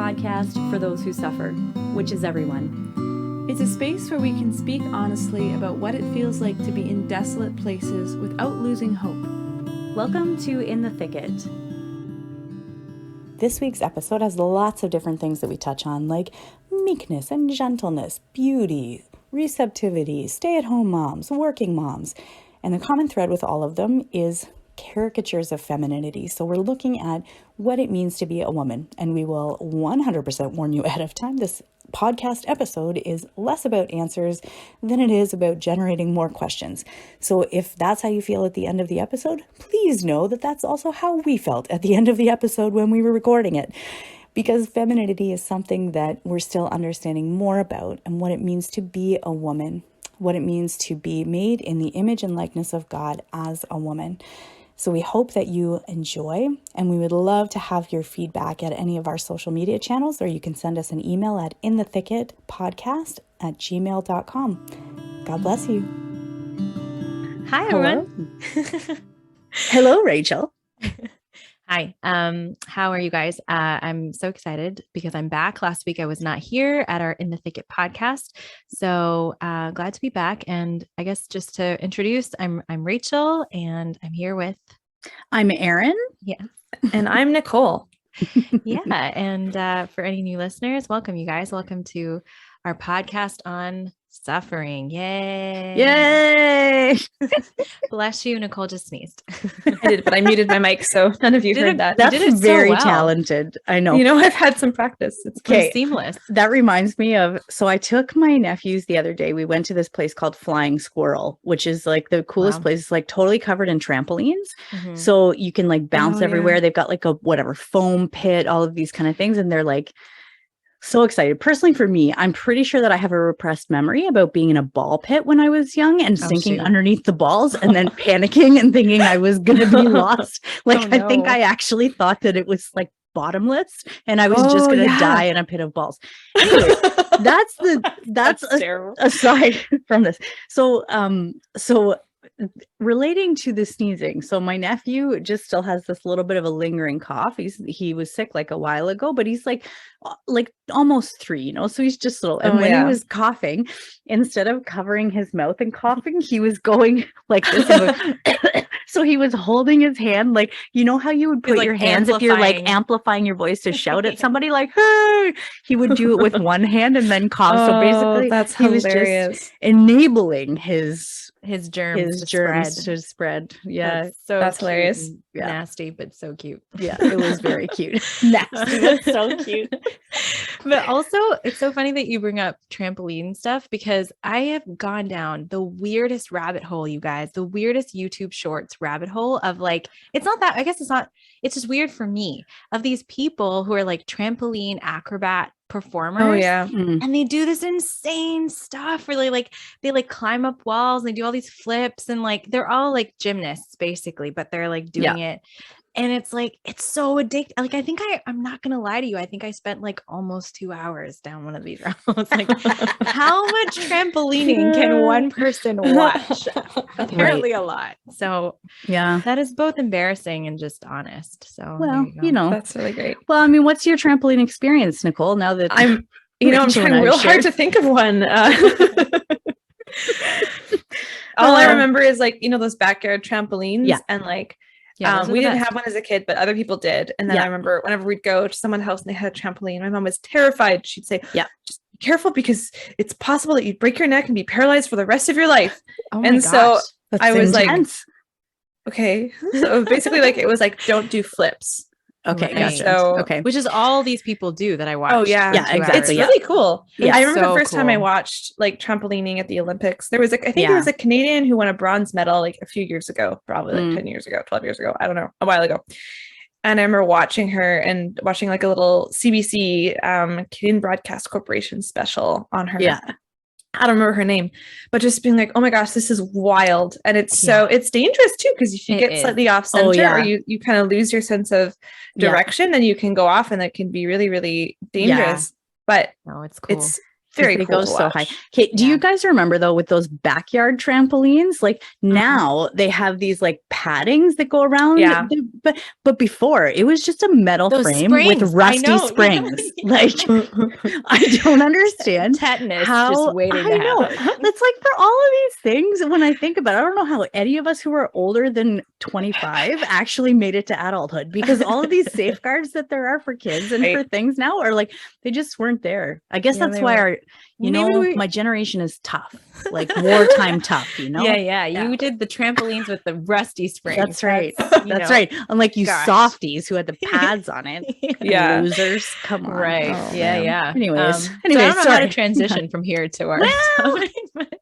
podcast for those who suffer, which is everyone. It's a space where we can speak honestly about what it feels like to be in desolate places without losing hope. Welcome to In the Thicket. This week's episode has lots of different things that we touch on, like meekness and gentleness, beauty, receptivity, stay-at-home moms, working moms. And the common thread with all of them is caricatures of femininity. So we're looking at what it means to be a woman. And we will 100% warn you ahead of time, this podcast episode is less about answers than it is about generating more questions. So if that's how you feel at the end of the episode, please know that that's also how we felt at the end of the episode when we were recording it. Because femininity is something that we're still understanding more about, and what it means to be a woman, what it means to be made in the image and likeness of God as a woman. So we hope that you enjoy, and we would love to have your feedback at any of our social media channels, or you can send us an email at inthethicketpodcast@gmail.com. God bless you. Hi, everyone. Hello, Rachel. Hi. How are you guys? I'm so excited because I'm back. Last week I was not here at our In the Thicket podcast. So glad to be back. And I guess just to introduce, I'm Rachel, and I'm here with... I'm Erin. Yeah. And I'm Nicole. Yeah. And for any new listeners, welcome, you guys. Welcome to our podcast on suffering. Yay. Yay. Bless you. Nicole just sneezed. I did, but I muted my mic, so none of you heard that. That's did it very so well. Talented. I know. You know, I've had some practice. It's Okay. Seamless. That reminds me of, so I took my nephews the other day. We went to this place called Flying Squirrel, which is like the coolest Wow. place. It's like totally covered in trampolines. Mhm. So you can like bounce Oh, everywhere. yeah. They've got like a whatever foam pit, all of these kind of things. And they're like so excited. Personally, for me, I'm pretty sure that I have a repressed memory about being in a ball pit when I was young and sinking shoot. underneath the balls and then panicking and thinking I was going to be lost. Like, Oh, I think no. I actually thought that it was like bottomless and I was just Oh, going to yeah. die in a pit of balls. Anyway, that's terrible. aside from this. So relating to the sneezing, so my nephew just still has this little bit of a lingering cough. He was sick like a while ago, but he's like almost 3, you know, so he's just little. And when he was coughing, instead of covering his mouth and coughing, he was going like this. So he was holding his hand, like, you know how you would put like your hands if you're like amplifying your voice to shout at somebody, like, hey, he would do it with one hand and then cough. So basically that's he was hilarious. just enabling his germs to spread. Yeah. That's cute hilarious. and Yeah. nasty, but so cute. Yeah. It was very cute. Nasty, but so cute. But also, it's so funny that you bring up trampoline stuff, because I have gone down the weirdest rabbit hole, you guys, the weirdest YouTube shorts rabbit hole of like, it's just weird for me, of these people who are like trampoline acrobat performers. Oh, yeah. And they do this insane stuff where they climb up walls and they do all these flips, and like they're all like gymnasts basically, but they're like doing it. And it's like, it's so addictive. Like, I think I'm not going to lie to you. I think I spent like almost 2 hours down one of these routes. Like, how much trampolining can one person watch? Apparently a lot. So Yeah. that is both embarrassing and just honest. So Well, there you know. That's really great. Well, I mean, what's your trampoline experience, Nicole? Now that I'm Rachel and trying I real shared. hard to think of one. All I remember is like, you know, those backyard trampolines. Yeah. And like, those are we the didn't best. have one as a kid, but other people did. And then Yeah. I remember whenever we'd go to someone's house and they had a trampoline, my mom was terrified. She'd say, Yeah. just be careful because it's possible that you'd break your neck and be paralyzed for the rest of your life. Oh my and gosh. so That's I was like, intense. okay. So basically like, it was like, don't do flips. Okay, Right. gotcha. So- Okay. Which is all these people do that I watch. Oh, yeah. Yeah, exactly. It's yeah. really cool. Yeah. I remember so the first time I cool. watched like trampolining at the Olympics. There was like, I think there was a Canadian who won a bronze medal like a few years ago, probably like 10 years ago, 12 years ago. I don't know, a while ago. And I remember watching her and watching like a little CBC Canadian Broadcast Corporation special on her. Yeah. I don't remember her name, but just being like, oh my gosh, this is wild. And it's it's dangerous too, because if you It get is. slightly off center or you kind of lose your sense of Yeah. direction, then you can go off and that can be really, really dangerous. But No, it's cool. it's very they cool go to so watch. high. Okay, do you guys remember though with those backyard trampolines? Like now they have these like paddings that go around. Yeah. But before it was just a metal Those frame springs, with I rusty know. springs. Like I don't understand Tetanus how just waiting I to know. happen. That's like for all of these things. When I think about it, I don't know how any of us who are older than 25 actually made it to adulthood, because all of these safeguards that there are for kids and for things now are like they just weren't there. I guess that's why our my generation is tough, like wartime tough, you know? Yeah. You did the trampolines with the rusty springs. That's right. That's right. Unlike you softies who had the pads on it. Yeah. Losers. Come on. Right. Oh, yeah. man. Anyways, So I don't know sorry. how to transition from here to our topic, but,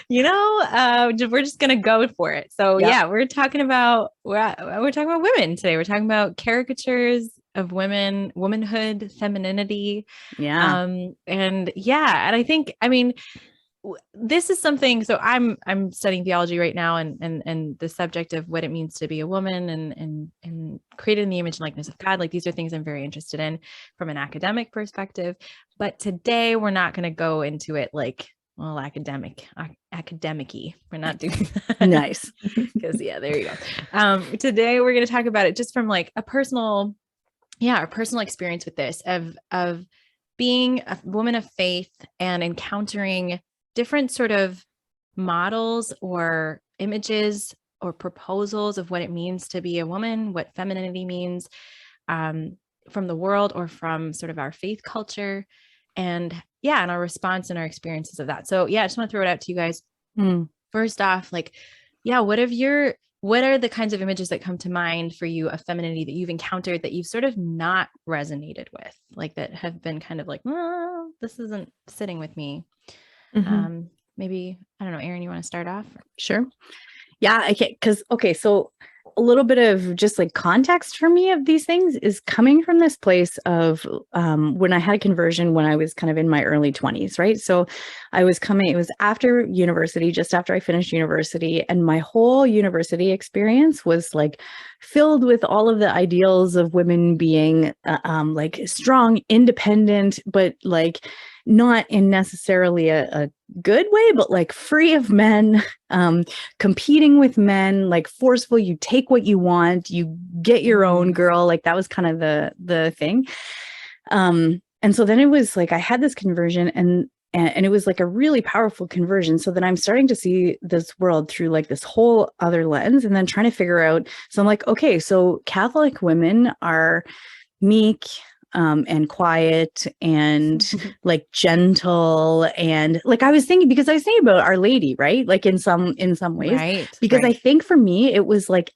we're just gonna go for it. So we're talking about women today. We're talking about caricatures of women, womanhood, femininity. And I think, this is something, so I'm studying theology right now, and the subject of what it means to be a woman and created in the image and likeness of God. Like, these are things I'm very interested in from an academic perspective, but today we're not going to go into it like, well, academic-y. We're not doing that. Nice. Because there you go. Today we're going to talk about it just from like our personal experience with this, of being a woman of faith and encountering different sort of models or images or proposals of what it means to be a woman, what femininity means, from the world or from sort of our faith culture, and our response and our experiences of that. So I just want to throw it out to you guys. First off, like, what are the kinds of images that come to mind for you of femininity that you've encountered that you've sort of not resonated with, like that have been kind of like, oh, this isn't sitting with me. Maybe, I don't know, Erin, you want to start off? Sure. Yeah, so a little bit of just like context for me of these things is coming from this place of when I had a conversion when I was kind of in my early 20s, right? So it was after university, just after I finished university, and my whole university experience was like filled with all of the ideals of women being like strong, independent, but like not in necessarily a good way, but like free of men, competing with men, like forceful. You take what you want, you get your own girl. Like that was kind of the thing. And so then it was like I had this conversion, and it was like a really powerful conversion. So then I'm starting to see this world through like this whole other lens, and then trying to figure out. So I'm like, okay, so Catholic women are meek, and quiet and like gentle, and like I was thinking about Our Lady, right? Like in some ways, right? Because I think for me it was like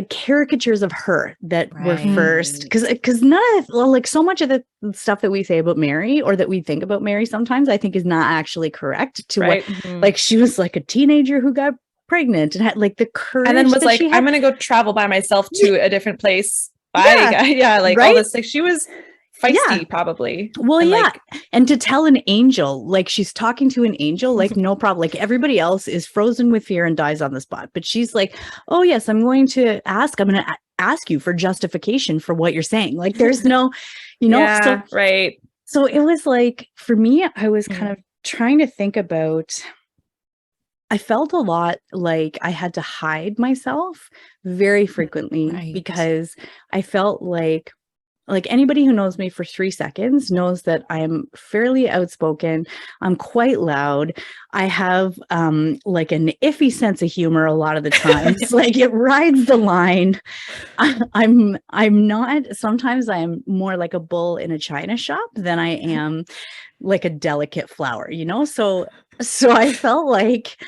caricatures of her that were first, because like so much of the stuff that we say about Mary, or that we think about Mary sometimes, I think is not actually correct to what like she was like a teenager who got pregnant and had like the courage, and then was like, I'm gonna go travel by myself to a different place. Like all this, like she was feisty, probably. Well, and like, and to tell an angel, like she's talking to an angel, like no problem. Like everybody else is frozen with fear and dies on the spot, but she's like, oh yes, I'm going to ask you for justification for what you're saying. Like there's no, So it was like, for me, I was kind of trying to think about, I felt a lot like I had to hide myself very frequently, because I felt like anybody who knows me for 3 seconds knows that I am fairly outspoken. I'm quite loud. I have like an iffy sense of humor a lot of the times. Like it rides the line. I'm not, sometimes I am more like a bull in a china shop than I am like a delicate flower, So I felt like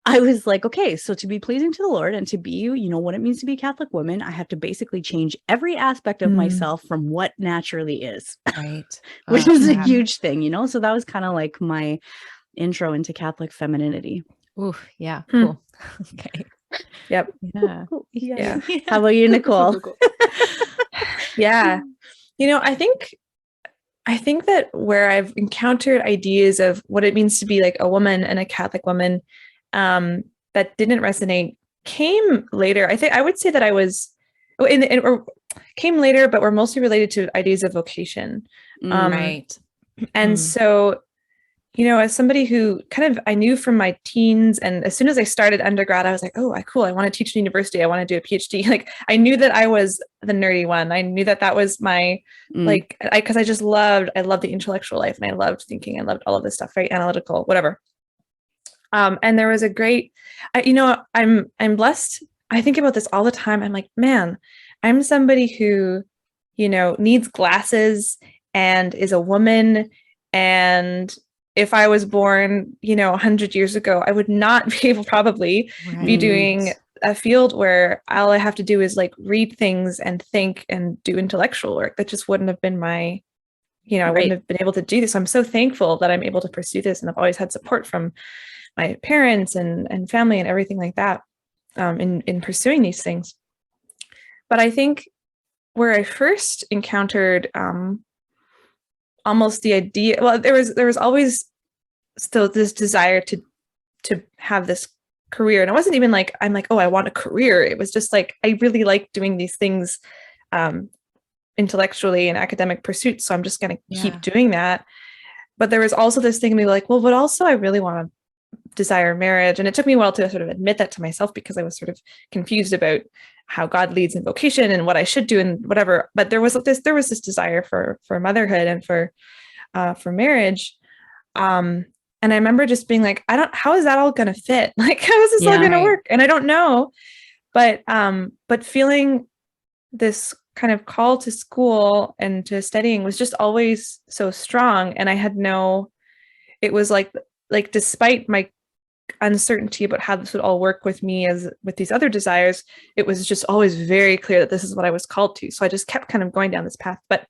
I was like, okay, so to be pleasing to the Lord and to be, what it means to be a Catholic woman, I have to basically change every aspect of myself from what naturally is. Right. Which is a huge thing, So that was kind of like my intro into Catholic femininity. Ooh, yeah. Cool. Okay. Yep. Yeah. Yeah. How about you, Nicole? Yeah. I think that where I've encountered ideas of what it means to be like a woman and a Catholic woman, that didn't resonate came later. I would say that I was came later, but were mostly related to ideas of vocation. Right. And so, as somebody who I knew from my teens, and as soon as I started undergrad, I was like, oh, cool. I want to teach in university. I want to do a PhD. Like, I knew that I was the nerdy one. I knew that was my, because I loved the intellectual life, and I loved thinking. I loved all of this stuff, very analytical, whatever. And there was a great, I'm blessed. I think about this all the time. I'm like, man, I'm somebody who, needs glasses and is a woman. And if I was born, 100 years ago, I would not be able probably be doing a field where all I have to do is like read things and think and do intellectual work. That just wouldn't have been my, I wouldn't have been able to do this. So I'm so thankful that I'm able to pursue this. And I've always had support from my parents and family and everything like that in pursuing these things. But I think where I first encountered almost the idea, well, there was always still this desire to have this career. And it wasn't even like, I'm like, oh, I want a career. It was just like, I really like doing these things intellectually and academic pursuits. So I'm just going to keep doing that. But there was also this thing of me like, well, but also I really want to desire marriage. And it took me a while to sort of admit that to myself, because I was sort of confused about how God leads in vocation and what I should do and whatever. But there was this desire for motherhood and for marriage. And I remember just being like, how is that all going to fit? Like, how is this all going to work? And I don't know, but feeling this kind of call to school and to studying was just always so strong. And I had it was like despite my uncertainty about how this would all work with me as with these other desires, it was just always very clear that this is what I was called to. So I just kept kind of going down this path. But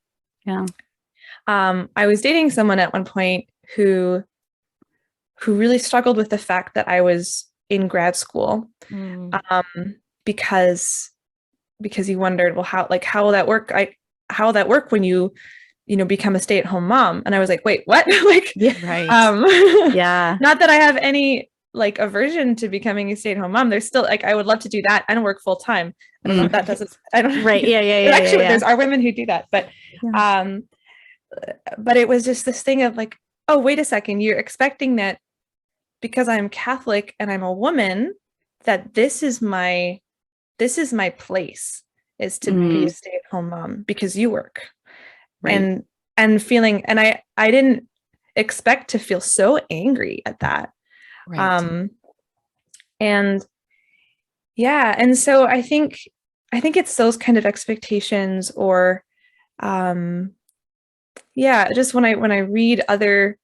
I was dating someone at one point who really struggled with the fact that I was in grad school, because he wondered, well, how will that work? How will that work when you become a stay-at-home mom? And I was like, wait, what? Like, not that I have any like aversion to becoming a stay-at-home mom. There's still like, I would love to do that and work full time. I don't know if that doesn't, I don't know. Actually, there's are women who do that, but it was just this thing of like, oh, wait a second, you're expecting that because I'm Catholic and I'm a woman, that this is my place, is to be a stay-at-home mom because you work. And feeling, and I didn't expect to feel so angry at that. And so I think it's those kind of expectations, or just when I read other,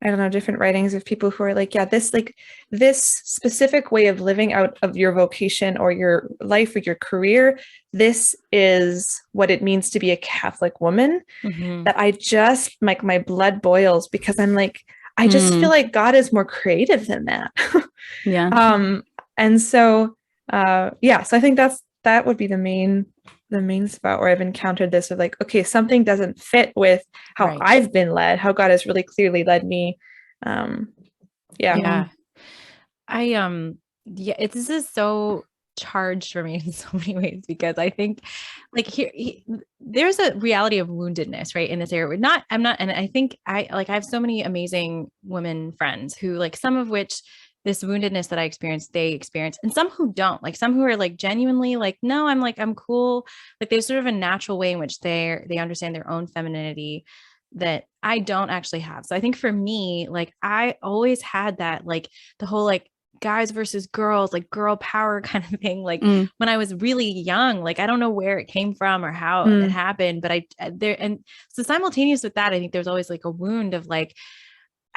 I don't know, different writings of people who are like, this specific way of living out of your vocation or your life or your career, this is what it means to be a Catholic woman, that I just like, my blood boils, because I'm like, I just feel like God is more creative than that. And so, so I think that would be the main spot where I've encountered this of like, okay, something doesn't fit with how I've been led, how God has really clearly led me. This is so charged for me in so many ways, because I think like there's a reality of woundedness right in this area. And I think I have so many amazing women friends who, like, some of which this woundedness that I experienced, they experience, and some who don't, like some who are like genuinely like, no, I'm cool. Like there's sort of a natural way in which they understand their own femininity that I don't actually have. So I think for me, like I always had that, like the whole like guys versus girls, like girl power kind of thing. Like when I was really young, like I don't know where it came from or how it happened, but and so simultaneous with that, I think there's always like a wound of like,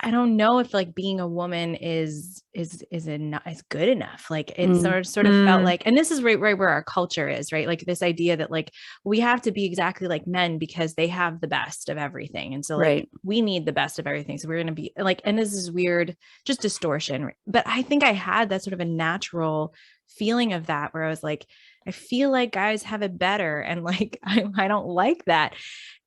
I don't know if like being a woman is good enough. Like it sort of felt like, and this is right where our culture is, right? Like this idea that like we have to be exactly like men because they have the best of everything. And so like we need the best of everything. So we're going to be like, and this is weird, just distortion. But I think I had that sort of a natural feeling of that where I was like, I feel like guys have it better. And like, I don't like that.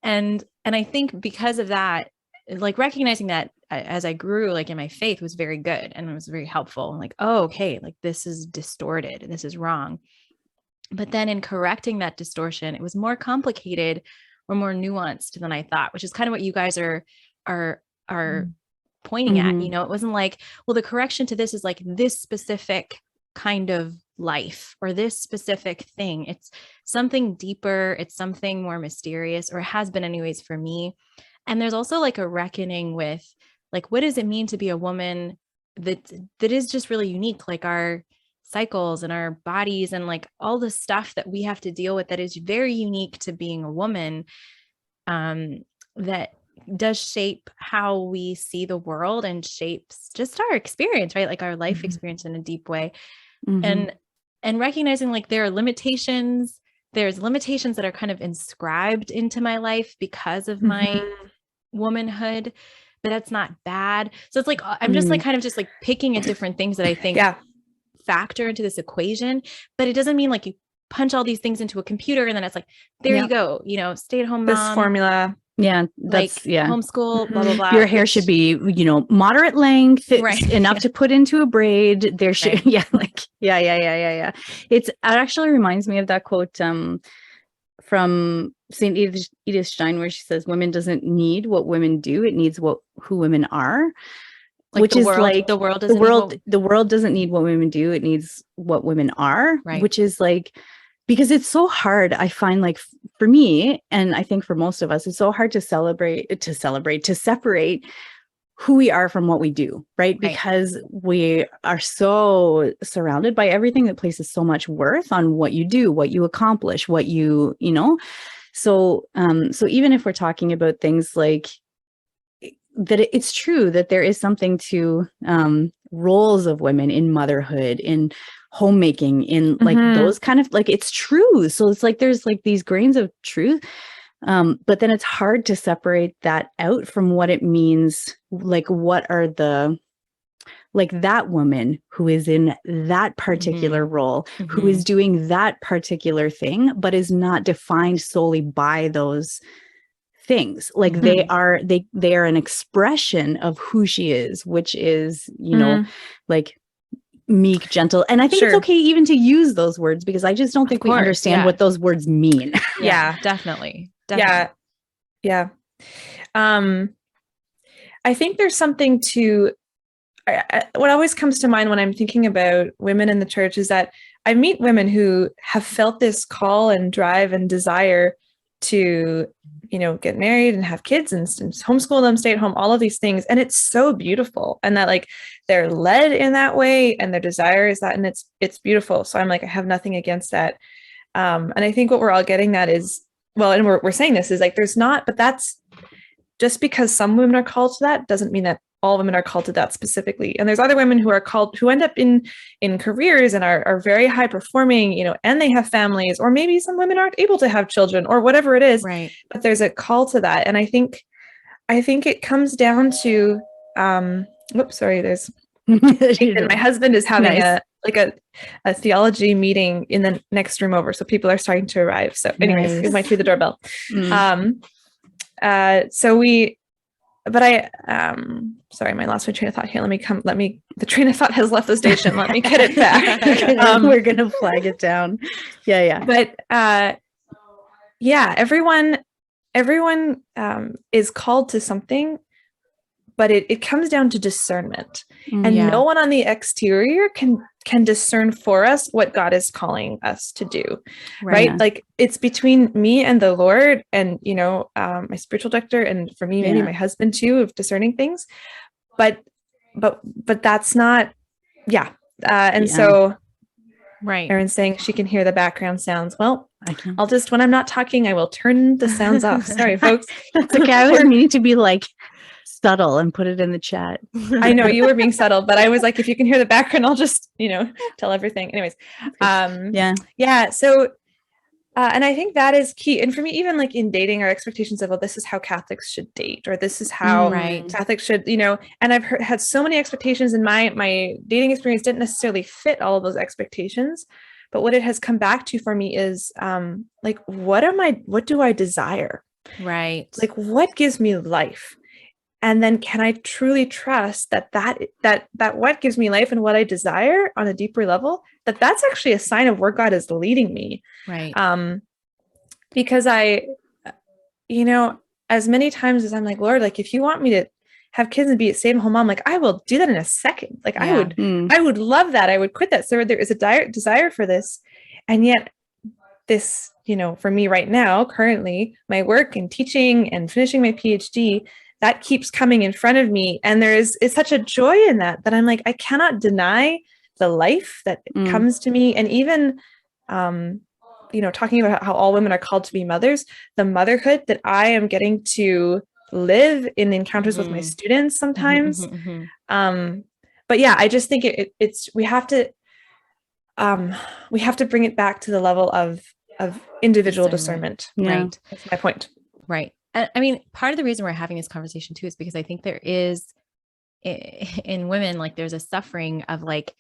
And I think because of that, like recognizing that as I grew, like in my faith was very good. And it was very helpful. I'm like, oh, okay, like this is distorted and this is wrong. But then in correcting that distortion, it was more complicated or more nuanced than I thought, which is kind of what you guys are are pointing at. You know, it wasn't like, well, the correction to this is like this specific kind of life or this specific thing. It's something deeper. It's something more mysterious, or it has been anyways for me. And there's also like a reckoning with like, what does it mean to be a woman that is just really unique, like our cycles and our bodies and like all the stuff that we have to deal with that is very unique to being a woman, that does shape how we see the world and shapes just our experience, right? Like our life experience in a deep way. And recognizing like there are limitations, there's limitations that are kind of inscribed into my life because of my womanhood, but that's not bad. So it's like, I'm just like kind of just like picking at different things that I think factor into this equation, but it doesn't mean like you punch all these things into a computer and then it's like, there you go, you know, stay at home mom. This formula. Yeah, that's like homeschool, blah, blah, blah. Your hair should be, you know, moderate length, enough to put into a braid. There should, yeah. It actually reminds me of that quote from St. Edith Stein, where she says, "Women doesn't need what women do; it needs who women are." Like which is like the world doesn't need what women do; it needs what women are. Right. Which is like, because it's so hard, I find, like for me, and I think for most of us, it's so hard to separate who we are from what we do, right? Because we are so surrounded by everything that places so much worth on what you do, what you accomplish, what you know. So even if we're talking about things like that, it's true that there is something to roles of women in motherhood, in homemaking, in like those kind of, like, it's true. So it's like there's like these grains of truth, but then it's hard to separate that out from what it means. Like, what are the, like, that woman who is in that particular role, who is doing that particular thing, but is not defined solely by those things. Like they are an expression of who she is, which is, you know, like meek, gentle. And I think it's okay even to use those words, because I just don't think we understand what those words mean. Yeah, definitely. Yeah. I think there's something to, what always comes to mind when I'm thinking about women in the church is that I meet women who have felt this call and drive and desire to, you know, get married and have kids and homeschool them, stay at home, all of these things. And it's so beautiful. And that, like, they're led in that way and their desire is that, and it's beautiful. So I'm like, I have nothing against that. And I think what we're all getting at is, well, and we're saying this is like, there's not, but that's just because some women are called to that doesn't mean that all women are called to that specifically. And there's other women who are called, who end up in careers and are very high performing, you know, and they have families, or maybe some women aren't able to have children or whatever it is, but there's a call to that. And I think it comes down to, whoops, sorry, there's, my husband is having a theology meeting in the next room over. So people are starting to arrive. So anyways, it might be the doorbell. Sorry, I lost my train of thought here. The train of thought has left the station. Let me get it back. We're going to flag it down. Yeah. But everyone is called to something, but it comes down to discernment. And no one on the exterior can discern for us what God is calling us to do. Right? Like, it's between me and the Lord and, you know, my spiritual director, and for me, maybe my husband too, of discerning things. But that's not, so Erin's saying she can hear the background sounds. Well, I'll just, when I'm not talking, I will turn the sounds off. Sorry, folks. That's okay. I was meaning to be like subtle and put it in the chat. I know you were being subtle, but I was like, if you can hear the background, I'll just, you know, tell everything. Anyways. So, and I think that is key. And for me, even like in dating, our expectations of, well, this is how Catholics should date, or this is how Catholics should, you know, and I've had so many expectations, and my dating experience didn't necessarily fit all of those expectations. But what it has come back to for me is like, what do I desire? Right. Like, what gives me life? And then can I truly trust that what gives me life and what I desire on a deeper level, that's actually a sign of where God is leading me. Right. Because I as many times as I'm like, Lord, like if you want me to have kids and be a stay-at-home mom, like I will do that in a second. Like I would love that. I would quit that. So there is a desire for this. And yet this, for me right now, currently my work and teaching and finishing my PhD, that keeps coming in front of me. And it's such a joy in that I'm like, I cannot deny the life that comes to me. And even, talking about how all women are called to be mothers, the motherhood that I am getting to live in encounters with my students sometimes. But yeah, I just think it's we have to bring it back to the level of individual discernment. Yeah. Right. That's my point. Right. And I mean, part of the reason we're having this conversation too is because I think there is in women, like there's a suffering of like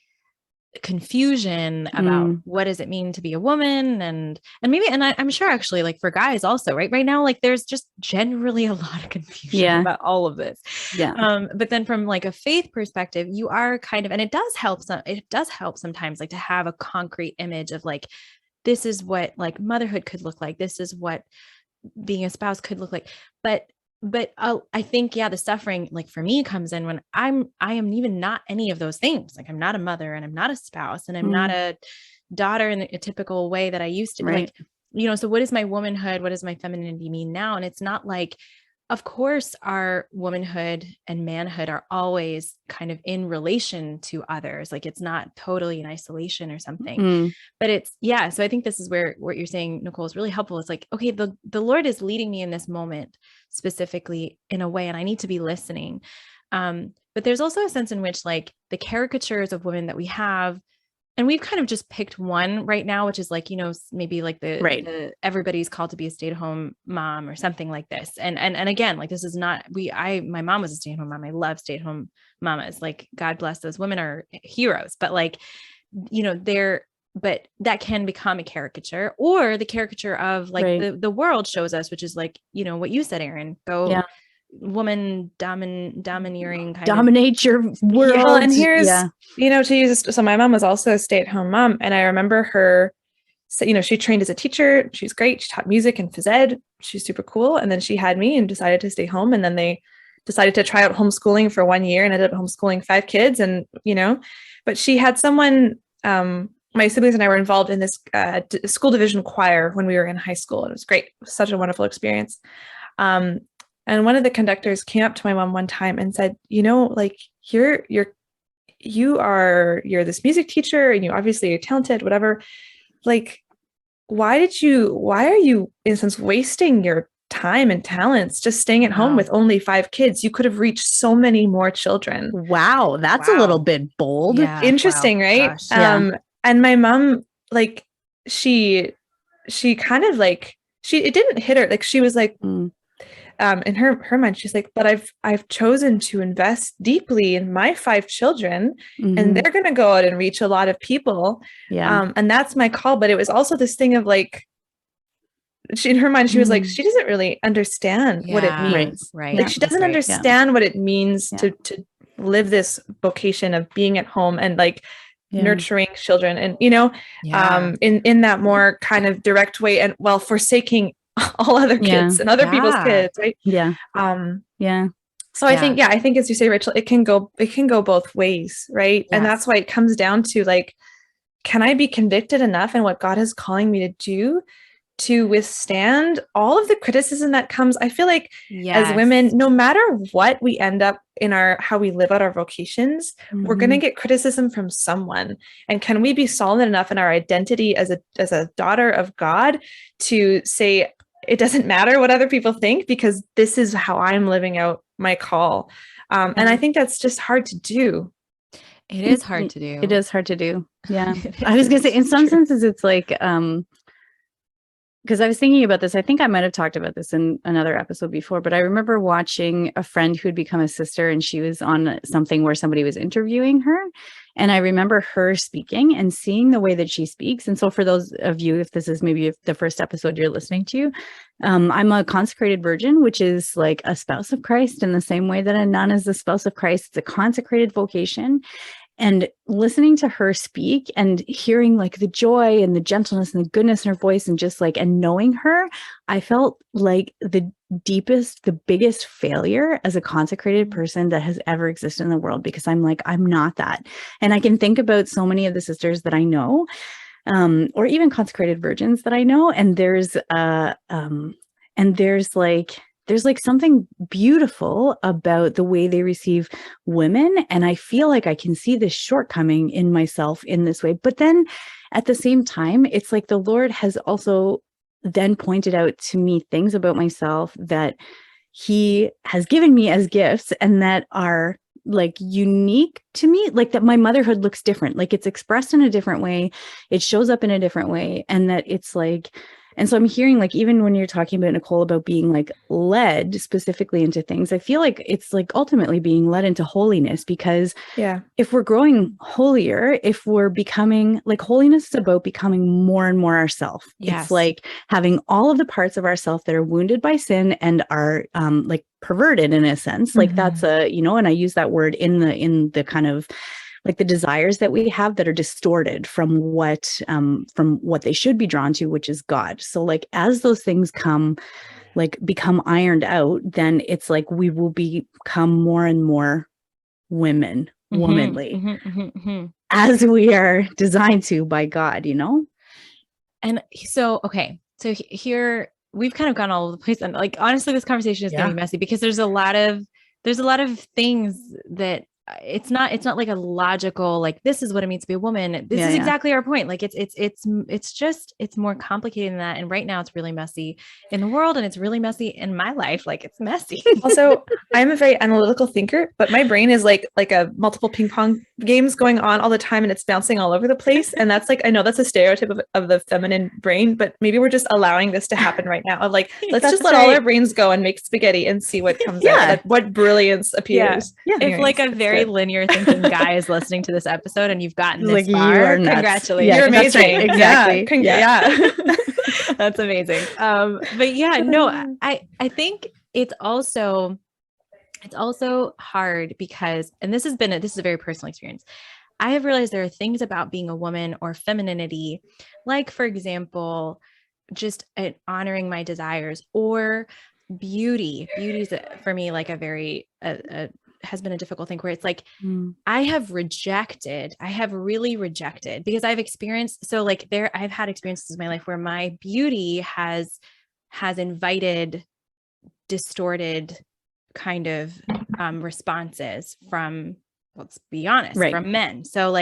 confusion about what does it mean to be a woman, and maybe, and I'm sure actually like for guys also, right now, like there's just generally a lot of confusion about all of this. But then from like a faith perspective, you are kind of, and it does help sometimes like to have a concrete image of like, this is what like motherhood could look like, this is what being a spouse could look like. But I think, the suffering, like for me, comes in when I am even not any of those things. Like I'm not a mother, and I'm not a spouse, and I'm not a daughter in a typical way that I used to. Like, so what is my womanhood? What does my femininity mean now? And it's not like, of course, our womanhood and manhood are always kind of in relation to others. Like it's not totally in isolation or something, but it's, so I think this is where what you're saying, Nicole, is really helpful. It's like, okay, the Lord is leading me in this moment specifically in a way, and I need to be listening. But there's also a sense in which like the caricatures of women that we have, and we've kind of just picked one right now, which is like, maybe like the everybody's called to be a stay-at-home mom or something like this. And again, like this is not, my mom was a stay-at-home mom. I love stay-at-home mamas. Like God bless those women, are heroes, but like, but that can become a caricature, or the caricature of like the world shows us, which is like, what you said, Erin, woman domineering kind dominate your world. Well, and here's to use this, so my mom was also a stay-at-home mom, and I remember her, she trained as a teacher. She's great. She taught music and phys ed. She's super cool. And then she had me and decided to stay home, and then they decided to try out homeschooling for 1 year, and ended up homeschooling 5 kids. And but she had someone, my siblings and I were involved in this school division choir when we were in high school. It was great. It was such a wonderful experience. And one of the conductors came up to my mom one time and said, like you're this music teacher, and you obviously are talented, whatever. Like, why are you, in a sense, wasting your time and talents just staying at home with only 5 kids? You could have reached so many more children. Wow. That's a little bit bold. Yeah, interesting, right? Gosh. And my mom, like, she kind of like, it didn't hit her. Like, she was like, in her mind, she's like, but I've chosen to invest deeply in my 5 children, and they're going to go out and reach a lot of people. And that's my call. But it was also this thing of like, in her mind, she was like, she doesn't really understand what it means. Right. Like she doesn't understand what it means to live this vocation of being at home and like nurturing children, and, in that more kind of direct way, and while forsaking all other kids and other people's kids. Right. So I think, as you say, Rachel, it can go both ways. Right. And that's why it comes down to like, can I be convicted enough in what God is calling me to do to withstand all of the criticism that comes? I feel like as women, no matter what we end up in how we live out our vocations, we're going to get criticism from someone. And can we be solid enough in our identity as a daughter of God to say, it doesn't matter what other people think, because this is how I'm living out my call. And I think that's just hard to do. It is hard to do. It is hard to do. Yeah. I was going to say, in some senses, it's like, because I was thinking about this, I think I might have talked about this in another episode before, but I remember watching a friend who had become a sister, and she was on something where somebody was interviewing her. And I remember her speaking and seeing the way that she speaks. And so for those of you, if this is maybe the first episode you're listening to, I'm a consecrated virgin, which is like a spouse of Christ in the same way that a nun is the spouse of Christ. It's a consecrated vocation. And listening to her speak and hearing like the joy and the gentleness and the goodness in her voice, and just like, and knowing her, I felt like the deepest, the biggest failure as a consecrated person that has ever existed in the world, because I'm like, I'm not that. And I can think about so many of the sisters that I know, or even consecrated virgins that I know. And there's like something beautiful about the way they receive women. And I feel like I can see this shortcoming in myself in this way. But then at the same time, it's like the Lord has also then pointed out to me things about myself that he has given me as gifts and that are like unique to me, like that my motherhood looks different, like it's expressed in a different way, it shows up in a different way, and that it's like, and so I'm hearing like, even when you're talking about, Nicole, about being like led specifically into things, I feel like it's like ultimately being led into holiness, because if we're growing holier, if we're becoming like, holiness is about becoming more and more ourself. Yes. It's like having all of the parts of ourself that are wounded by sin and are like perverted in a sense, like that's a, you know, and I use that word in the kind of like the desires that we have that are distorted from what they should be drawn to, which is God. So like, as those things become ironed out, then it's like we will become more and more womanly, as we are designed to by God, you know? And so, okay. So here we've kind of gone all over the place, and like, honestly, this conversation is going to be messy, because there's a lot of things that it's not like a logical, like, this is what it means to be a woman. This is exactly our point. Like it's more complicated than that. And right now it's really messy in the world, and it's really messy in my life. Like, it's messy. Also, I'm a very analytical thinker, but my brain is like a multiple ping pong games going on all the time, and it's bouncing all over the place. And that's like, I know that's a stereotype of the feminine brain, but maybe we're just allowing this to happen right now. Of like, let's just let all our brains go and make spaghetti and see what comes out. Like, what brilliance appears. If like a very lilinear thinking guy is listening to this episode and you've gotten this like, far, you are nuts. congratulations. You're amazing. Right. Exactly. That's amazing. But yeah, no, I think it's also hard because, and this is a very personal experience. I have realized there are things about being a woman or femininity, like, for example, just honoring my desires, or beauty. Beauty is for me like a very has been a difficult thing, where it's like, I have really rejected, because I've experienced, so like I've had experiences in my life where my beauty has invited distorted kind of responses from, let's be honest, from men. So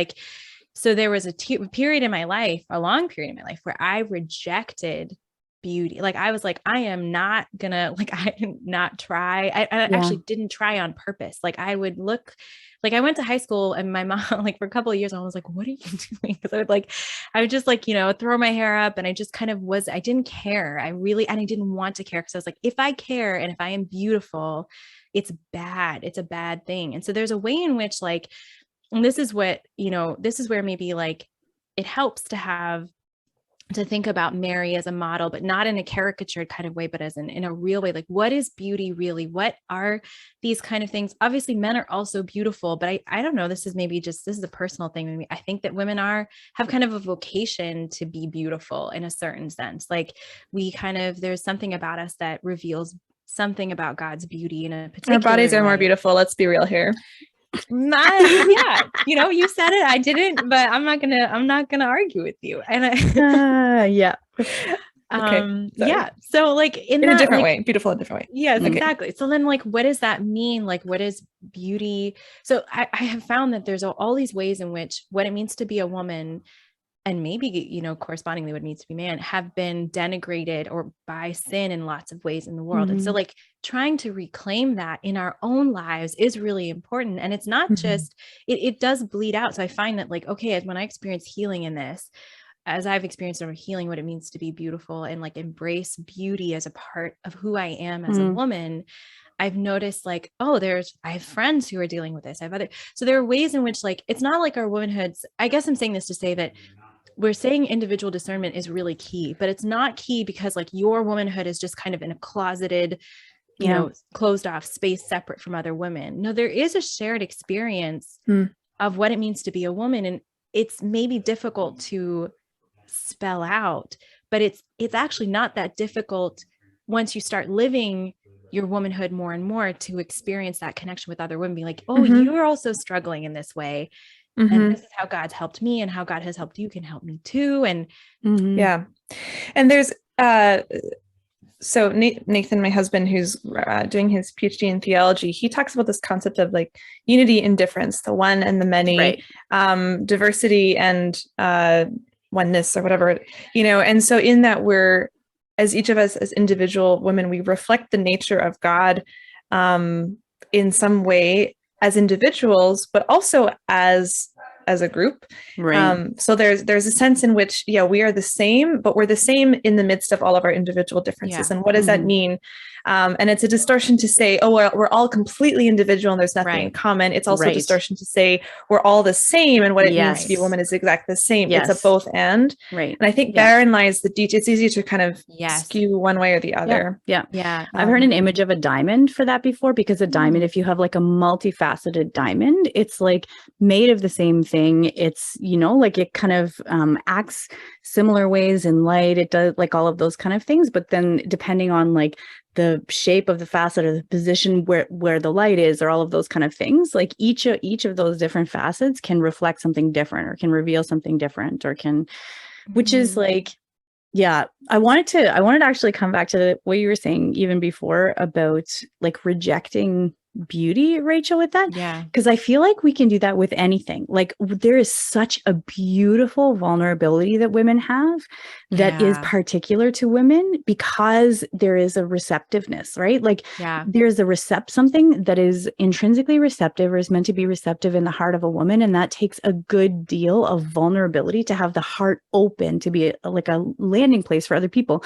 there was a period in my life, a long period in my life, where I rejected beauty. Like, I was like, I am not gonna, like, I did not try. I actually didn't try on purpose. Like, I would look, like, I went to high school, and my mom, like, for a couple of years, I was like, what are you doing? Because I would just like, throw my hair up, and I just kind of I didn't care. And I didn't want to care, because I was like, if I care and if I am beautiful, it's bad. It's a bad thing. And so there's a way in which, like, and this is where maybe like it helps to think about Mary as a model, but not in a caricatured kind of way, but as in a real way. Like, what is beauty really? What are these kind of things? Obviously, men are also beautiful, but I don't know. This is a personal thing. Maybe I think that women have kind of a vocation to be beautiful in a certain sense. Like, there's something about us that reveals something about God's beauty in a particular Our bodies are way. more beautiful. Let's be real here. You said it, I didn't, but I'm not gonna argue with you. And so like in a different way, beautiful in a different way. Yes, exactly. So then, like, what does that mean? Like, what is beauty? So I have found that there's all these ways in which what it means to be a woman, and maybe, correspondingly what it means to be man, have been denigrated or by sin in lots of ways in the world. And so, like, trying to reclaim that in our own lives is really important. And it's not just, it does bleed out. So I find that, like, okay, when I experience healing in this, as I've experienced over healing, what it means to be beautiful and like embrace beauty as a part of who I am as a woman, I've noticed, like, I have friends who are dealing with this. So there are ways in which, like, it's not like our womanhoods, I guess I'm saying this to say that we're saying individual discernment is really key, but it's not key because, like, your womanhood is just kind of in a closeted, closed off space separate from other women. No, there is a shared experience of what it means to be a woman. And it's maybe difficult to spell out, but it's actually not that difficult once you start living your womanhood more and more, to experience that connection with other women, be like, oh, you're also struggling in this way. And this is how God's helped me, and how God has helped you can help me too. And yeah. And there's, so Nathan, my husband, who's doing his PhD in theology, he talks about this concept of like unity and difference, the one and the many, diversity and oneness, or whatever, and so in that, we're, as each of us as individual women, we reflect the nature of God in some way as individuals, but also as a group. Right. So there's a sense in which, we are the same, but we're the same in the midst of all of our individual differences. And what does that mean? And it's a distortion to say, oh, we're all completely individual and there's nothing in common. It's also a distortion to say we're all the same, and what it means to be a woman is exactly the same. It's a both and. Right. And I think therein lies the detail. It's easy to kind of skew one way or the other. Yeah. I've heard an image of a diamond for that before, because a diamond, if you have like a multifaceted diamond, it's like made of the same thing. It's, like it kind of acts similar ways in light. It does like all of those kind of things. But then depending on like the shape of the facet or the position where the light is, or all of those kind of things, like each of those different facets can reflect something different, or can reveal something different, or can, which is like, I wanted to actually come back to what you were saying even before about like rejecting beauty, Rachel, with that. Because I feel like we can do that with anything. Like there is such a beautiful vulnerability that women have that is particular to women, because there is a receptiveness, right? Like there's something that is intrinsically receptive, or is meant to be receptive in the heart of a woman. And that takes a good deal of vulnerability to have the heart open, to be like a landing place for other people.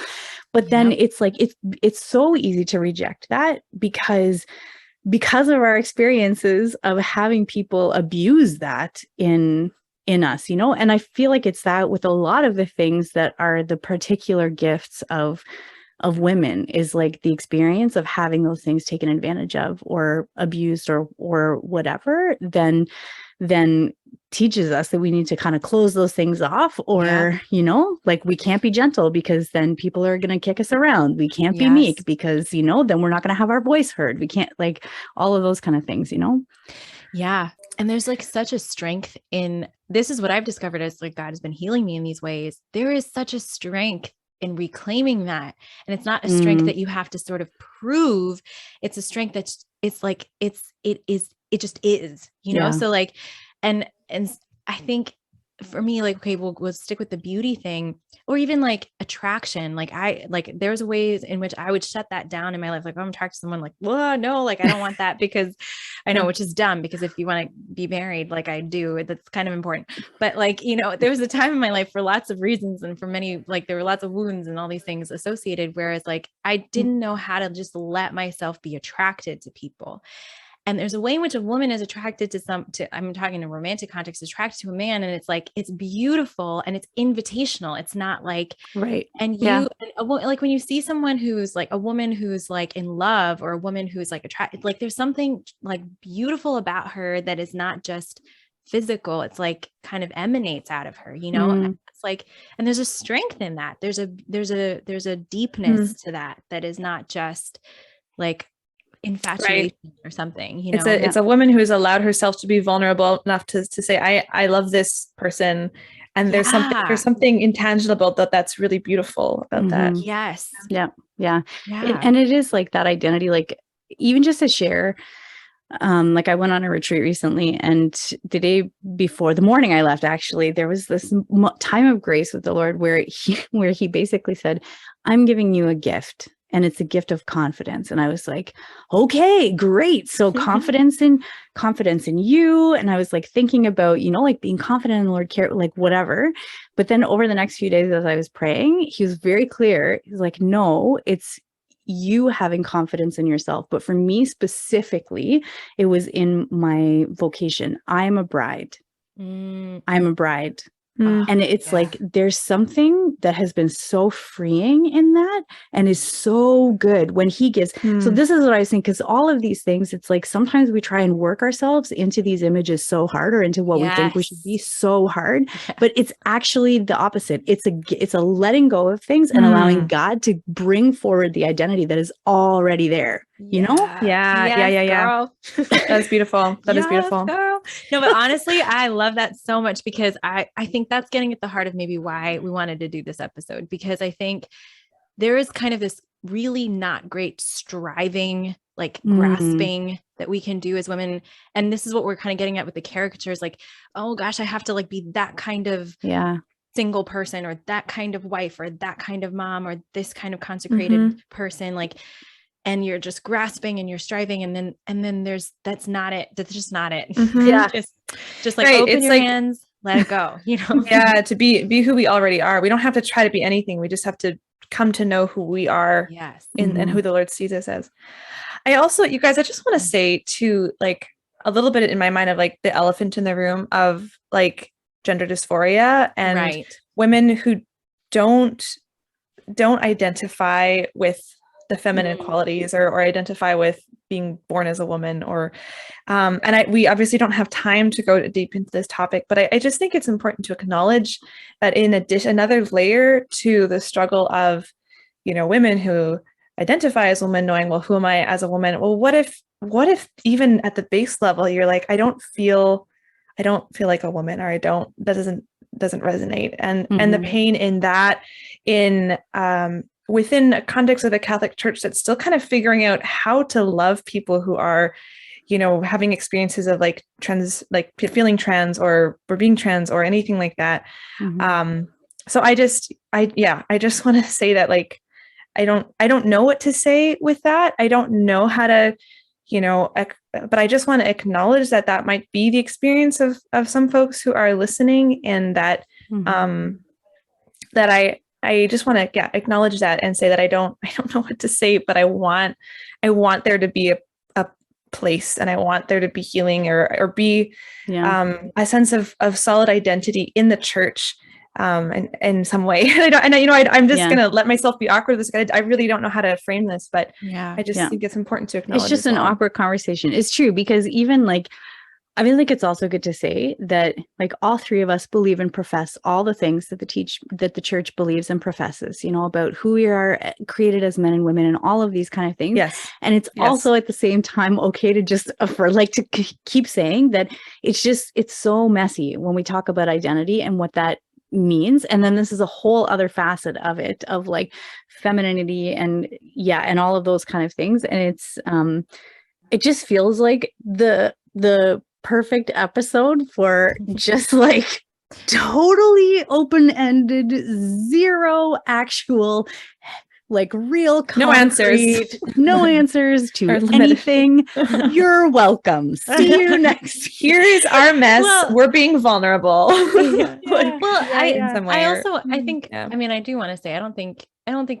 But then it's like, it's so easy to reject that, because of our experiences of having people abuse that in us, and I feel like it's that with a lot of the things that are the particular gifts of women, is like the experience of having those things taken advantage of, or abused, or whatever, then teaches us that we need to kind of close those things off, or like we can't be gentle, because then people are going to kick us around. We can't be meek, because then we're not going to have our voice heard. We can't, like all of those kind of things. And there's like such a strength in this, is what I've discovered, as like God has been healing me in these ways. There is such a strength in reclaiming that. And it's not a strength that you have to sort of prove. It's a strength that's, it just is, so like, and I think for me, like, okay, we'll stick with the beauty thing, or even like attraction. Like there's ways in which I would shut that down in my life. Like, I'm attracted to someone, like, well, no, like, I don't want that, because I know, which is dumb, because if you want to be married, like I do, that's kind of important. But like, there was a time in my life, for lots of reasons, and for many, like there were lots of wounds and all these things associated, whereas like, I didn't know how to just let myself be attracted to people. And there's a way in which a woman is attracted to, I'm talking in a romantic context, attracted to a man. And it's like, it's beautiful and it's invitational. It's not like, right. And like when you see someone who's like a woman who's like in love, or a woman who's like attracted, like there's something like beautiful about her that is not just physical. It's like kind of emanates out of her, And it's like, and there's a strength in that. There's a deepness to that is not just like infatuation or something, It's a woman who's allowed herself to be vulnerable enough to say, I love this person, and there's something intangible that's really beautiful about that. Yes. Yeah. And it is like that identity, like even just to share, like I went on a retreat recently, and the day before, the morning I left, actually, there was this time of grace with the Lord where he basically said, I'm giving you a gift. And it's a gift of confidence. And I was like, okay, great. So confidence in you. And I was like thinking about, like being confident in the Lord, like whatever. But then over the next few days, as I was praying, he was very clear. He's like, no, it's you having confidence in yourself. But for me specifically, it was in my vocation. I'm a bride. I'm a bride. And it's like, there's something that has been so freeing in that and is so good when he gives. So this is what I was saying, because all of these things, it's like sometimes we try and work ourselves into these images so hard, or into what we think we should be so hard, but it's actually the opposite. It's a letting go of things and allowing God to bring forward the identity that is already there. You know? Yeah. That's beautiful. That is beautiful. Girl. No, but honestly, I love that so much, because I think that's getting at the heart of maybe why we wanted to do this episode, because I think there is kind of this really not great striving, like grasping that we can do as women. And this is what we're kind of getting at with the caricatures. Like, oh gosh, I have to like be that kind of single person, or that kind of wife, or that kind of mom, or this kind of consecrated person. Like, and you're just grasping and you're striving, and then that's not it. That's just not it. Just like open your hands, let it go, you know? To be who we already are. We don't have to try to be anything. We just have to come to know who we are and who the Lord sees us as. I also, you guys, I just want to say too, like a little bit in my mind of like the elephant in the room of like gender dysphoria and women who don't identify with the feminine qualities, or identify with being born as a woman, or we obviously don't have time to go deep into this topic, but I just think it's important to acknowledge that in addition, another layer to the struggle of, you know, women who identify as women knowing, well, who am I as a woman? Well, what if even at the base level, you're like, I don't feel like a woman, or that doesn't resonate. And the pain in that, within a context of the Catholic Church that's still kind of figuring out how to love people who are, you know, having experiences of like trans, like feeling trans, or being trans, or anything like that. So I just want to say that, like, I don't know what to say with that. I don't know how to, you know, but I just want to acknowledge that might be the experience of some folks who are listening, and that, that I just want to acknowledge that and say that I don't know what to say, but I want there to be a place, and I want there to be healing, or be a sense of solid identity in the church, and in some way. I'm just gonna let myself be awkward with this. I really don't know how to frame this, but I just think it's important to acknowledge. It's just an awkward conversation. It's true, because even like, I mean, like, it's also good to say that like all three of us believe and profess all the things that the church believes and professes, you know, about who we are created as men and women, and all of these kind of things. And it's also at the same time okay to just to keep saying that it's so messy when we talk about identity and what that means. And then this is a whole other facet of it, of like femininity and all of those kind of things. And it's it just feels like the perfect episode for just like totally open-ended, zero actual like real concrete, no answers to anything. You're welcome. See you next. Here is our mess. We're being vulnerable. I think, I mean, I do want to say, I don't think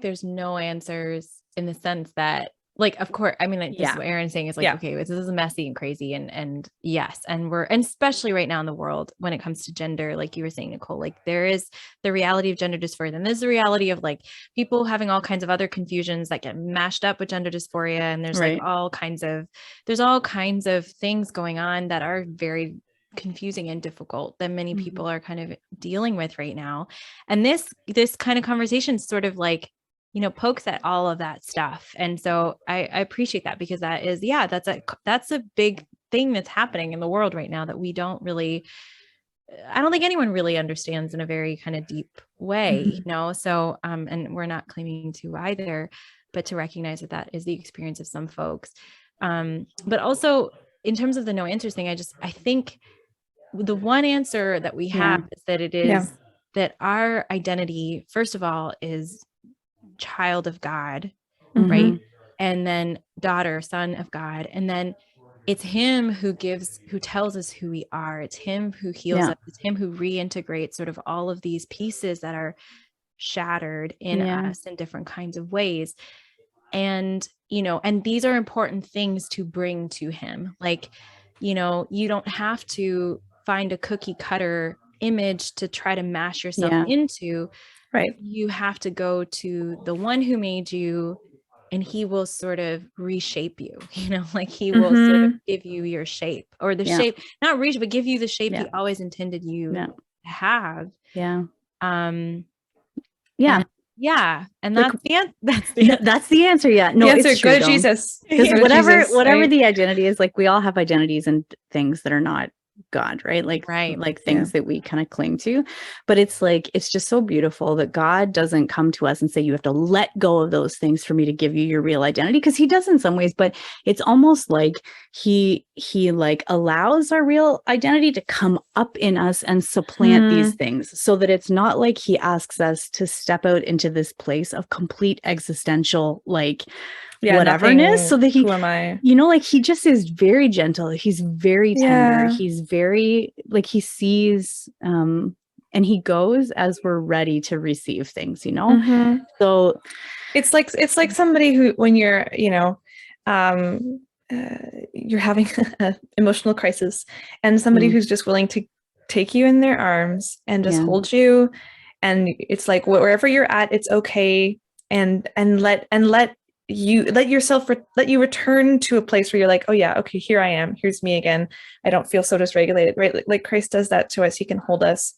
there's no answers, in the sense that, like, of course, I mean, like, this is what Erin's saying is like, okay, this is messy and crazy, and yes, and especially right now in the world when it comes to gender, like you were saying, Nicole, like there is the reality of gender dysphoria, and there's the reality of like people having all kinds of other confusions that get mashed up with gender dysphoria, and there's like all kinds of things going on that are very confusing and difficult that many people are kind of dealing with right now. And this kind of conversation sort of like, you know, pokes at all of that stuff. And so I appreciate that, because that is, that's a big thing that's happening in the world right now that we don't really, I don't think anyone really understands in a very kind of deep way, you know? So, and we're not claiming to either, but to recognize that is the experience of some folks. But also in terms of the no answers thing, I think the one answer that we have is that it is that our identity, first of all, is child of God, right? And then daughter, son of God. And then it's him who tells us who we are. It's him who heals us. It's him who reintegrates sort of all of these pieces that are shattered in us in different kinds of ways. And, you know, and these are important things to bring to him. Like, you know, you don't have to find a cookie cutter image to try to mash yourself Yeah. into. Right. You have to go to the one who made you, and he will sort of reshape you, like he will sort of give you your shape, or the shape, not reach, but give you the shape he always intended you to have. Yeah. And And that's the answer. That's the answer. Yeah. No, the answer, it's true, go to though. Jesus. Because Go to whatever Jesus, right? the identity is, like, we all have identities and things that are not God, right? Like things that we kind of cling to. But it's like, it's just so beautiful that God doesn't come to us and say, you have to let go of those things for me to give you your real identity. Because he does in some ways, but it's almost like he like allows our real identity to come up in us and supplant these things, so that it's not like he asks us to step out into this place of complete existential, like, whateverness, so that he, who am I? like, he just is very gentle. He's very tender. He's very, like, he sees, and he goes as we're ready to receive things, So it's like somebody who, when you're, you're having an emotional crisis, and somebody who's just willing to take you in their arms and just hold you. And it's like, wherever you're at, it's okay. And let you return to a place where you're like, oh yeah, okay, here I am, here's me again, I don't feel so dysregulated, right? Like Christ does that to us. He can hold us.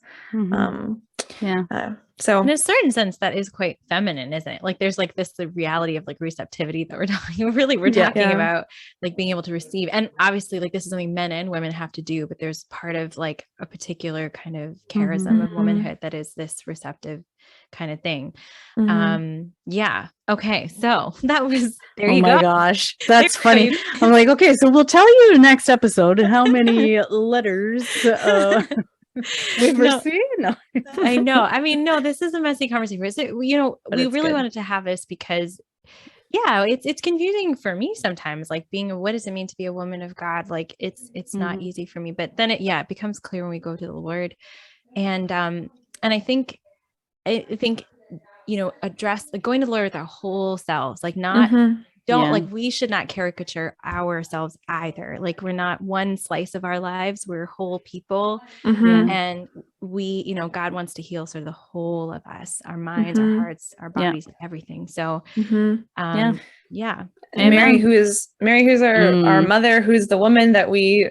So in a certain sense, that is quite feminine, isn't it? Like, there's like the reality of like receptivity that we're talking about, like being able to receive. And obviously, like, this is something men and women have to do, but there's part of like a particular kind of charism of womanhood that is this receptive kind of thing. Okay, so that was, there you go. Oh my gosh, that's funny. I'm like, okay, so we'll tell you next episode how many letters we've received. No. I know. I mean, no, this is a messy conversation. So, we really wanted to have this because it's confusing for me sometimes, like, what does it mean to be a woman of God? Like, it's not easy for me, but then it becomes clear when we go to the Lord. And I think address, like, going to the Lord with our whole selves, like, not like, we should not caricature ourselves either. Like, we're not one slice of our lives, we're whole people. And we, God wants to heal sort of the whole of us, our minds, our hearts, our bodies, everything. So and Mary, who's our mother, who's the woman that we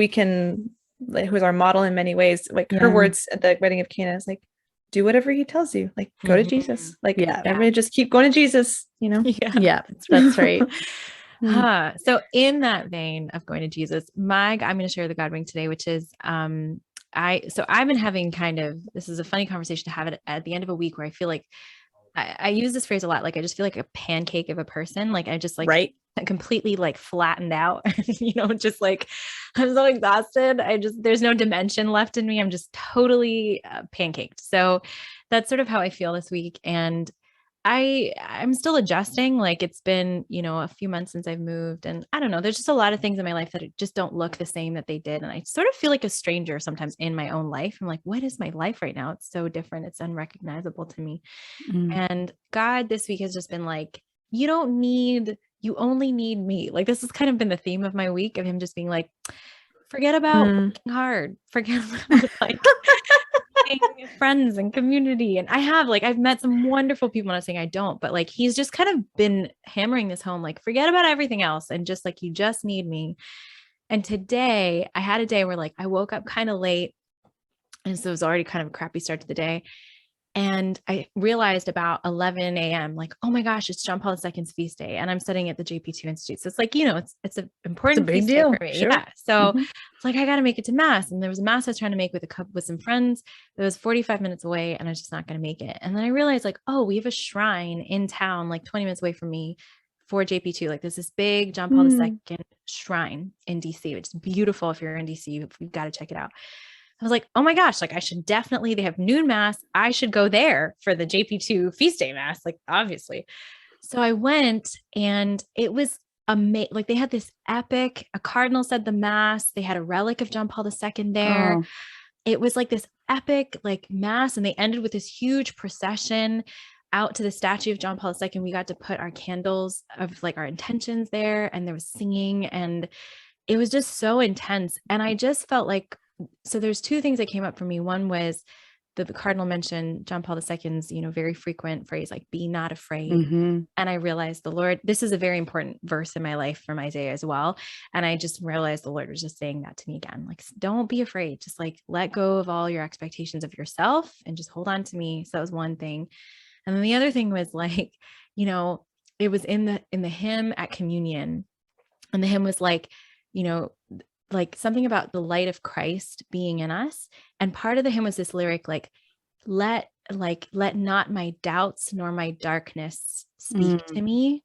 can, who's our model in many ways. Like, her words at the wedding of Cana is like, do whatever he tells you, like, go to Jesus, like, everybody just keep going to Jesus, That's right. So in that vein of going to Jesus, I'm going to share the God wink today, which is I've been having this is a funny conversation to have at the end of a week, where I feel like I use this phrase a lot, like, I just feel like a pancake of a person, like, I just like completely like flattened out, just like, I'm so exhausted, there's no dimension left in me, I'm just totally pancaked. So that's sort of how I feel this week. And I'm still adjusting. Like, it's been, a few months since I've moved, and I don't know, there's just a lot of things in my life that just don't look the same that they did. And I sort of feel like a stranger sometimes in my own life. I'm like, what is my life right now? It's so different. It's unrecognizable to me. And God this week has just been like, you only need me. Like, this has kind of been the theme of my week, of him just being like, forget about working hard, forget about like friends and community. And I've met some wonderful people. I'm not saying I don't, but like, he's just kind of been hammering this home, like, forget about everything else, and just like, you just need me. And today I had a day where, like, I woke up kind of late, and so it was already kind of a crappy start to the day. And I realized about 11 a.m., like, oh my gosh, it's John Paul II's feast day. And I'm studying at the JP2 Institute. So it's like, it's an important big deal for me. Sure. Yeah. So it's like, I got to make it to mass. And there was a mass I was trying to make with some friends that was 45 minutes away, and I was just not going to make it. And then I realized, like, oh, we have a shrine in town, like 20 minutes away from me, for JP2. Like, there's this big John Paul II shrine in DC, which is beautiful. If you're in DC, you've got to check it out. I was like, oh my gosh, like, I should definitely, they have noon mass, I should go there for the JP2 feast day mass, like, obviously. So I went, and it was amazing. Like, they had this epic, a cardinal said the mass, they had a relic of John Paul II there. It was like this epic, like, mass. And they ended with this huge procession out to the statue of John Paul II. We got to put our candles of like our intentions there, and there was singing, and it was just so intense. And I just felt like so there's two things that came up for me. One was the Cardinal mentioned John Paul II's, very frequent phrase, like, be not afraid. Mm-hmm. And I realized the Lord, this is a very important verse in my life from Isaiah as well. And I just realized the Lord was just saying that to me again, like, don't be afraid, just like let go of all your expectations of yourself and just hold on to me. So that was one thing. And then the other thing was like, it was in the hymn at communion, and the hymn was like, like something about the light of Christ being in us. And part of the hymn was this lyric, like, let not my doubts nor my darkness speak to me.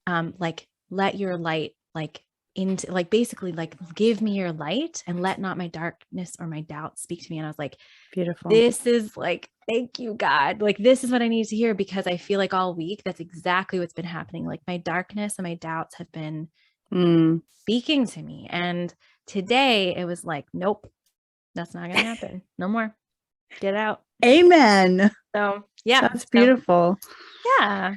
Like, let your light, like, into, like, basically, like, give me your light and let not my darkness or my doubts speak to me. And I was like, Beautiful. This is like, thank you, God. Like, this is what I need to hear, because I feel like all week, that's exactly what's been happening. Like, my darkness and my doubts have been speaking to me. And today it was like, nope, that's not going to happen. No more. Get out. Amen. So yeah, that's beautiful. Yeah.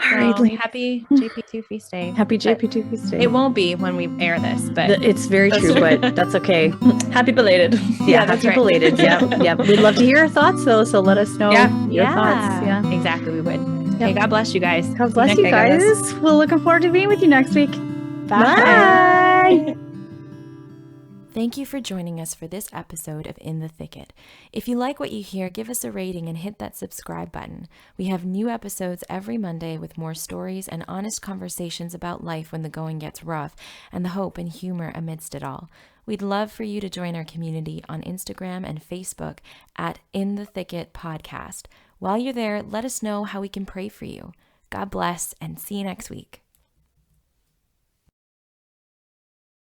All right, ladies. Happy JP2 feast day. Happy JP2 feast day. It won't be when we air this, but it's very true, but that's okay. Happy belated. Yeah, happy belated. Yeah. We'd love to hear your thoughts though, so let us know your thoughts. Yeah, exactly, we would. Hey, God bless you guys. God bless you guys. We're looking forward to being with you next week. Bye. Thank you for joining us for this episode of In the Thicket. If you like what you hear, give us a rating and hit that subscribe button. We have new episodes every Monday with more stories and honest conversations about life when the going gets rough, and the hope and humor amidst it all. We'd love for you to join our community on Instagram and Facebook at In the Thicket Podcast. While you're there, let us know how we can pray for you. God bless, and see you next week.